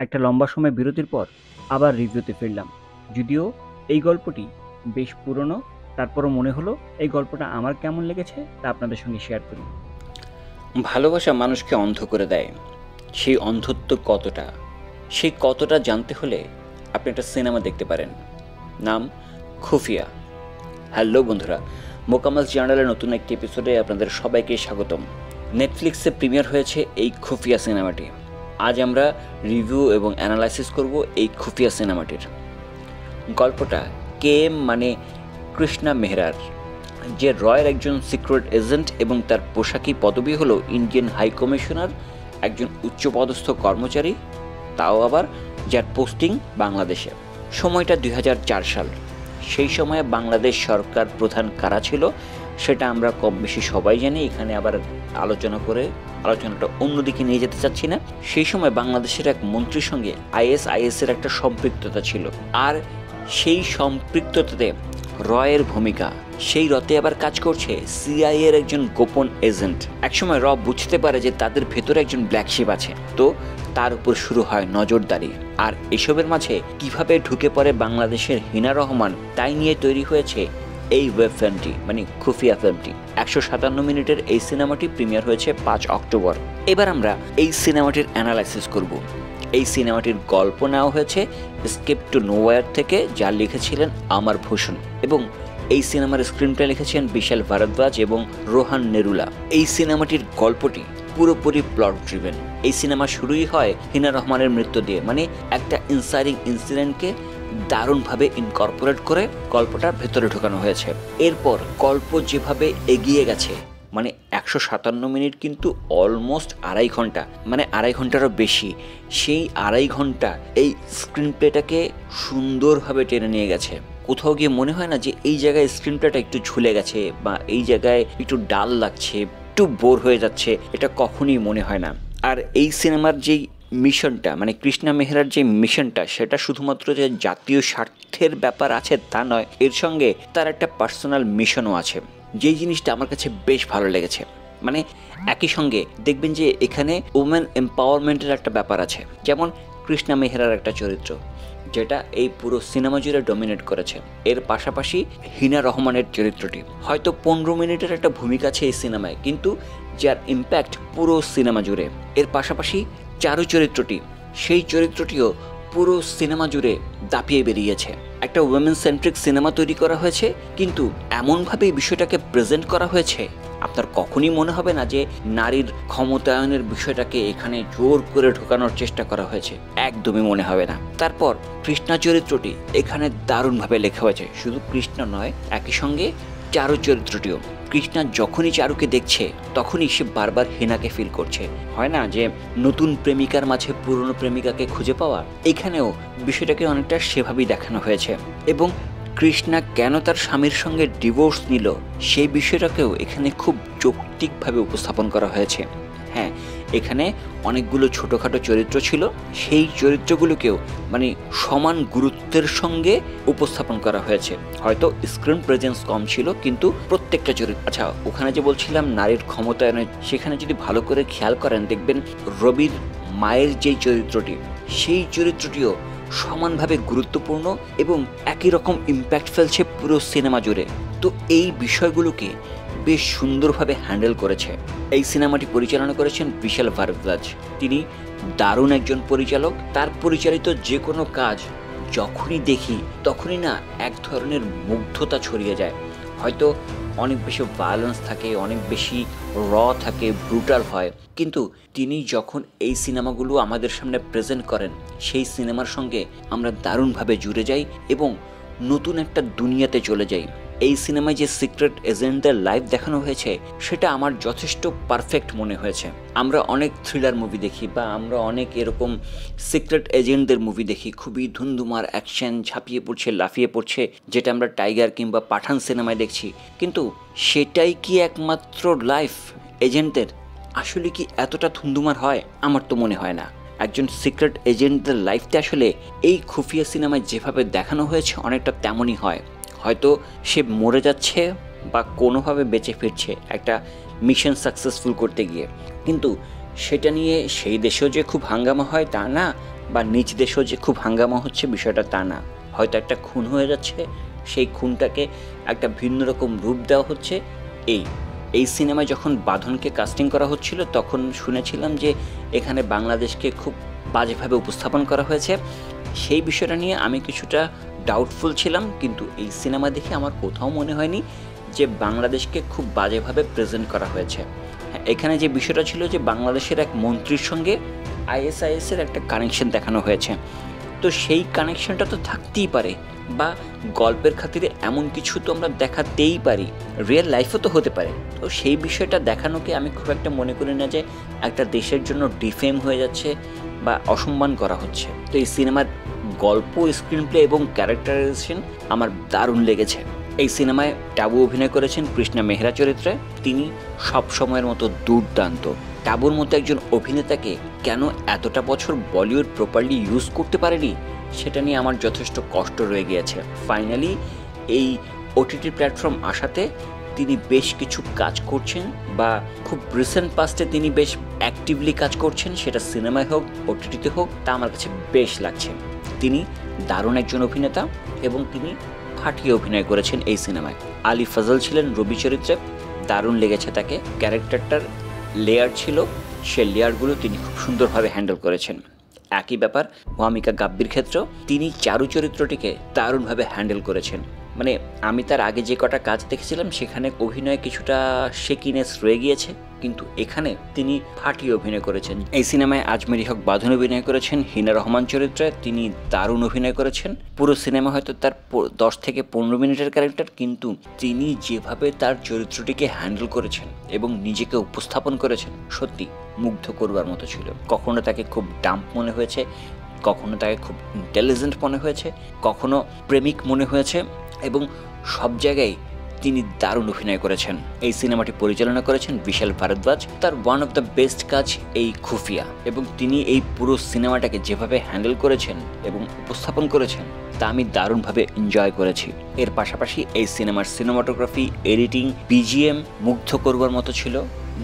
একটা লম্বা সময় বিরতির পর আবার রিভিউতে ফিরলাম। যদিও এই গল্পটি বেশ পুরনো, তারপরও মনে হলো এই গল্পটা আমার কেমন লেগেছে তা আপনাদের সঙ্গে শেয়ার করি। ভালোবাসা মানুষকে অন্ধ করে দেয়। সেই অন্ধত্ব কতটা, সেই কতটা জানতে হলে আপনি একটা সিনেমা দেখতে পারেন। নাম খুফিয়া। হ্যালো বন্ধুরা, মোকাম্মল চ্যানেলের নতুন একটি এপিসোডে আপনাদের সবাইকে স্বাগতম। নেটফ্লিক্সে প্রিমিয়ার হয়েছে এই খুফিয়া সিনেমাটি। আজ আমরা রিভিউ এবং অ্যানালাইসিস করব এই খুফিয়া সিনেমাটির। গল্পটা মানে কৃষ্ণা মেহরার, যে রয়ের একজন সিক্রেট এজেন্ট এবং তার পোশাকি পদবি হলো ইন্ডিয়ান হাই কমিশনার, একজন উচ্চপদস্থ কর্মচারী, তাও আবার যার পোস্টিং বাংলাদেশে। সময়টা 2004 সাল। সেই সময়ে বাংলাদেশ সরকার প্রধান কারা ছিল সেটা আমরা কম বেশি সবাই জানি। এখানে আবার আলোচনাটা অন্যদিকে নিয়ে যেতে চাচ্ছি না। সেই সময় বাংলাদেশের এক মন্ত্রীর সঙ্গে আইএসআইএসের একটা সম্পৃক্ততা ছিল, আর সেই সম্পৃক্ততাতে রয়ের ভূমিকা। সেই রতে আবার কাজ করছে সিআইএ এর একজন গোপন এজেন্ট। একসময় র বুঝতে পারে যে তাদের ভেতরে একজন ব্ল্যাক শিপ আছে, তো তার উপর শুরু হয় নজরদারি। আর এসবের মাঝে কিভাবে ঢুকে পড়ে বাংলাদেশের হিনা রহমান, তাই নিয়ে তৈরি হয়েছে এই ওয়েব ফিল্মটি, মানে খুফিয়া ফিল্মটি। 157 মিনিটের এই সিনেমাটি প্রিমিয়ার হয়েছে 5 অক্টোবর। এবার আমরা এই সিনেমাটির অ্যানালাইসিস করব। এই সিনেমাটির গল্প নেওয়া হয়েছে এস্কেপ টু নোওয়্যার থেকে, যা লিখেছিলেন অমর ভূষণ, এবং এই সিনেমার স্ক্রিনপ্লে লিখেছেন বিশাল ভারদ্বাজ এবং রোহান নেরুলা। এই সিনেমাটির গল্পটি পুরোপুরি প্লট ড্রিভেন। এই সিনেমা শুরুই হয় হিনা রহমানের মৃত্যু দিয়ে, মানে একটা ইনসাইডিং ইনসিডেন্টকে দারুণভাবে ইনকর্পোরেট করে গল্পটার ভেতরে ঢোকানো হয়েছে। এরপর গল্প যেভাবে এগিয়ে গেছে, মানে 157 মিনিট কিন্তু অলমোস্ট আড়াই ঘন্টা, মানে আড়াই ঘন্টারও বেশি। সেই আড়াই ঘন্টা এই স্ক্রিন প্লেটাকে সুন্দরভাবে টেনে নিয়ে গেছে। কোথাও গিয়ে মনে হয় না যে এই জায়গায় স্ক্রিন প্লেটা একটু ঝুলে গেছে বা এই জায়গায় একটু ডাল লাগছে, একটু বোর হয়ে যাচ্ছে, এটা কখনই মনে হয় না। আর এই সিনেমার যেই মিশনটা, মানে কৃষ্ণা মেহরার যে মিশনটা, সেটা শুধুমাত্র যে জাতীয় স্বার্থের ব্যাপার আছে তা নয়, এর সঙ্গে তার একটা পার্সোনাল মিশনও আছে, যেই জিনিসটা আমার কাছে বেশ ভালো লেগেছে। মানে একই সঙ্গে দেখবেন যে এখানে ওমেন এম্পাওয়ারমেন্টের একটা ব্যাপার আছে। যেমন কৃষ্ণা মেহরার একটা চরিত্র যেটা এই পুরো সিনেমা জুড়ে ডমিনেট করেছে। এর পাশাপাশি হিনা রহমানের চরিত্রটি হয়তো 15 মিনিটের একটা ভূমিকা আছে এই সিনেমায়, কিন্তু যার ইম্প্যাক্ট পুরো সিনেমা জুড়ে। এর পাশাপাশি চারু চরিত্রটি, সেই চরিত্রটিও পুরো সিনেমা জুড়ে দাপিয়ে বেরিয়েছে। একটা ওমেন সেন্ট্রিক সিনেমা তৈরি করা হয়েছে, কিন্তু এমনভাবে বিষয়টাকে প্রেজেন্ট করা হয়েছে আপনার কখনই মনে হবে না যে নারীর ক্ষমতায়নের বিষয়টাকে এখানে জোর করে ঢোকানোর চেষ্টা করা হয়েছে, একদমই মনে হবে না। তারপর কৃষ্ণা চরিত্রটি এখানে দারুণভাবে লেখা হয়েছে। শুধু কৃষ্ণ নয়, একই সঙ্গে চারু চরিত্রটিও। কৃষ্ণা যখনই চারুকে দেখছে তখনই সে বারবার হিনাকে ফিল করছে। হয় না যে নতুন প্রেমিকার মাঝে পুরনো প্রেমিকাকে খুঁজে পাওয়া, এখানেও বিষয়টাকে অনেকটা সেভাবেই দেখানো হয়েছে। এবং কৃষ্ণা কেন তার স্বামীর সঙ্গে ডিভোর্স নিল সেই বিষয়টাকেও এখানে খুব যৌক্তিকভাবে উপস্থাপন করা হয়েছে। হ্যাঁ, এখানে অনেকগুলো ছোটোখাটো চরিত্র ছিল, সেই চরিত্রগুলোকেও মানে সমান গুরুত্বের সঙ্গে উপস্থাপন করা হয়েছে। হয়তো স্ক্রিন প্রেজেন্স কম ছিল, কিন্তু প্রত্যেকটা চরিত্র। আচ্ছা, ওখানে যে বলছিলাম নারীর ক্ষমতায়নে, সেখানে যদি ভালো করে খেয়াল করেন দেখবেন রবির মায়ের যেই চরিত্রটি, সেই চরিত্রটিও সমানভাবে গুরুত্বপূর্ণ এবং একই রকম ইম্প্যাক্ট ফেলছে পুরো সিনেমা জুড়ে। তো এই বিষয়গুলোকে বেশ সুন্দরভাবে হ্যান্ডেল করেছে। এই সিনেমাটি পরিচালনা করেছেন বিশাল ভারদ্বাজ। তিনি দারুণ একজন পরিচালক। তার পরিচালিত যে কোনো কাজ যখনই দেখি তখনই না এক ধরনের মুগ্ধতা ছড়িয়ে যায়। হয়তো অনেক বেশি ভায়োলেন্স থাকে, অনেক বেশি র থাকে, ব্রুটাল হয়, কিন্তু তিনি যখন এই সিনেমাগুলো আমাদের সামনে প্রেজেন্ট করেন, সেই সিনেমার সঙ্গে আমরা দারুণভাবে জুড়ে যাই এবং নতুন একটা দুনিয়াতে চলে যাই। এই সিনেমায় যে সিক্রেট এজেন্টদের লাইফ দেখানো হয়েছে সেটা আমার যথেষ্ট পারফেক্ট মনে হয়েছে। আমরা অনেক থ্রিলার মুভি দেখি বা আমরা অনেক এরকম সিক্রেট এজেন্টদের মুভি দেখি, খুবই ধুমধুমার অ্যাকশন, ঝাঁপিয়ে পড়ছে, লাফিয়ে পড়ছে, যেটা আমরা টাইগার কিংবা পাঠান সিনেমায় দেখছি। কিন্তু সেটাই কি একমাত্র লাইফ এজেন্টদের? আসলে কি এতটা ধুমধুমার হয়? আমার তো মনে হয় না। একজন সিক্রেট এজেন্টদের লাইফতে আসলে এই খুফিয়া সিনেমায় যেভাবে দেখানো হয়েছে অনেকটা তেমনই হয়। হয়তো সে মরে যাচ্ছে বা কোনোভাবে বেঁচে ফিরছে একটা মিশন সাকসেসফুল করতে গিয়ে, কিন্তু সেটা নিয়ে সেই দেশেও যে খুব হাঙ্গামা হয় তা না, বা নিজ দেশেও যে খুব হাঙ্গামা হচ্ছে বিষয়টা তা না। হয়তো একটা খুন হয়ে যাচ্ছে, সেই খুনটাকে একটা ভিন্ন রকম রূপ দেওয়া হচ্ছে। এই সিনেমায় যখন বাঁধনকে কাস্টিং করা হচ্ছিল তখন শুনেছিলাম যে এখানে বাংলাদেশকে খুব বাজেভাবে উপস্থাপন করা হয়েছে। সেই বিষয়টা নিয়ে আমি কিছুটা ডাউটফুল ছিলাম, কিন্তু এই সিনেমা দেখে আমার কোথাও মনে হয়নি যে বাংলাদেশকে খুব বাজেভাবে প্রেজেন্ট করা হয়েছে। এখানে যে বিষয়টা ছিল যে বাংলাদেশের এক মন্ত্রীর সঙ্গে আইএসআইএসের একটা কানেকশন দেখানো হয়েছে, তো সেই কানেকশনটা তো থাকতেই পারে, বা গল্পের খাতিরে এমন কিছু তো আমরা দেখাতেই পারি, রিয়েল লাইফও তো হতে পারে। তো সেই বিষয়টা দেখানোকে আমি খুব একটা মনে করি না যে একটা দেশের জন্য ডিফেম হয়ে যাচ্ছে বা অসম্মান করা হচ্ছে। তো এই সিনেমার গল্প, স্ক্রিন প্লে এবং ক্যারেক্টারাইজেশন আমার দারুণ লেগেছে। এই সিনেমায় টাবু অভিনয় করেছেন কৃষ্ণা মেহরা চরিত্রে। তিনি সব সময়ের মতো দুর্দান্ত। টাবুর মতো একজন অভিনেতাকে কেন এতটা বছর বলিউড প্রপারলি ইউজ করতে পারেনি সেটা নিয়ে আমার যথেষ্ট কষ্ট রয়ে গিয়েছে। ফাইনালি এই ওটিটি প্ল্যাটফর্ম আসাতে তিনি বেশ কিছু কাজ করছেন, বা খুব রিসেন্ট পাস্টে তিনি বেশ অ্যাক্টিভলি কাজ করছেন, সেটা সিনেমায় হোক ওটিটিতে হোক, তা আমার কাছে বেশ লাগছে। তিনি দারুণ একজন অভিনেতা এবং তিনি ফাটিয়ে অভিনয় করেছেন এই সিনেমায়। আলী ফজল ছিলেন রবি চরিত্রে, দারুণ লেগেছে তাকে। ক্যারেক্টারটার লেয়ার ছিল, সে লেয়ারগুলো তিনি খুব সুন্দরভাবে হ্যান্ডেল করেছেন। একই ব্যাপার ওয়ামিকা গাব্বির ক্ষেত্রেও তিনি চারু চরিত্রটিকে দারুণভাবে হ্যান্ডেল করেছেন। মানে আমি তার আগে যে কটা কাজ দেখেছিলাম সেখানে অভিনয়ে কিছুটা শেকিনেস রয়ে গিয়েছে, কিন্তু এখানে তিনি ফাটিয়ে অভিনয় করেছেন। এই সিনেমায় আজমেরি হক বাঁধন অভিনয় করেছেন হিনা রহমান চরিত্রে, তিনি দারুণ অভিনয় করেছেন। পুরো সিনেমা হয়তো তার 10 থেকে 15 মিনিটের ক্যারেক্টার, কিন্তু তিনি যেভাবে তার চরিত্রটিকে হ্যান্ডেল করেছেন এবং নিজেকে উপস্থাপন করেছেন সত্যি মুগ্ধ করবার মতো ছিল। কখনো তাকে খুব ডাম্প মনে হয়েছে, কখনো তাকে খুব ইন্টেলিজেন্ট মনে হয়েছে, কখনো প্রেমিক মনে হয়েছে, এবং সব জায়গায় তিনি দারুণ অভিনয় করেছেন। এই সিনেমাটি পরিচালনা করেছেন বিশাল ভারদ্বাজ। তার ওয়ান অফ দ্য বেস্ট কাজ এই খুফিয়া, এবং তিনি এই পুরো সিনেমাটাকে যেভাবে হ্যান্ডেল করেছেন এবং উপস্থাপন করেছেন তা আমি দারুণভাবে এনজয় করেছি। এর পাশাপাশি এই সিনেমার সিনেমাটোগ্রাফি, এডিটিং, বিজিএম মুগ্ধ করবার মতো ছিল।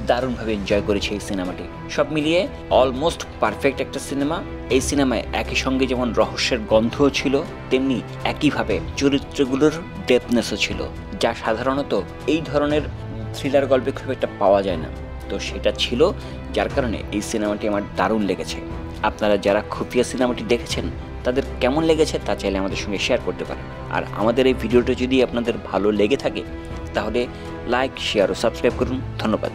দারুণভাবে এনজয় করেছি এই সিনেমাটি। সব মিলিয়ে অলমোস্ট পারফেক্ট একটা সিনেমা। এই সিনেমায় একই সঙ্গে যেমন রহস্যের গন্ধও ছিল, তেমনি একইভাবে চরিত্রগুলোর ডেপনেসও ছিল, যা সাধারণত এই ধরনের থ্রিলার গল্পে খুব একটা পাওয়া যায় না। তো সেটা ছিল, যার কারণে এই সিনেমাটি আমার দারুণ লেগেছে। আপনারা যারা খুফিয়া সিনেমাটি দেখেছেন তাদের কেমন লেগেছে তা চাইলে আমাদের সঙ্গে শেয়ার করতে পারেন। আর আমাদের এই ভিডিওটা যদি আপনাদের ভালো লেগে থাকে তাহলে লাইক, শেয়ার ও সাবস্ক্রাইব করুন। ধন্যবাদ।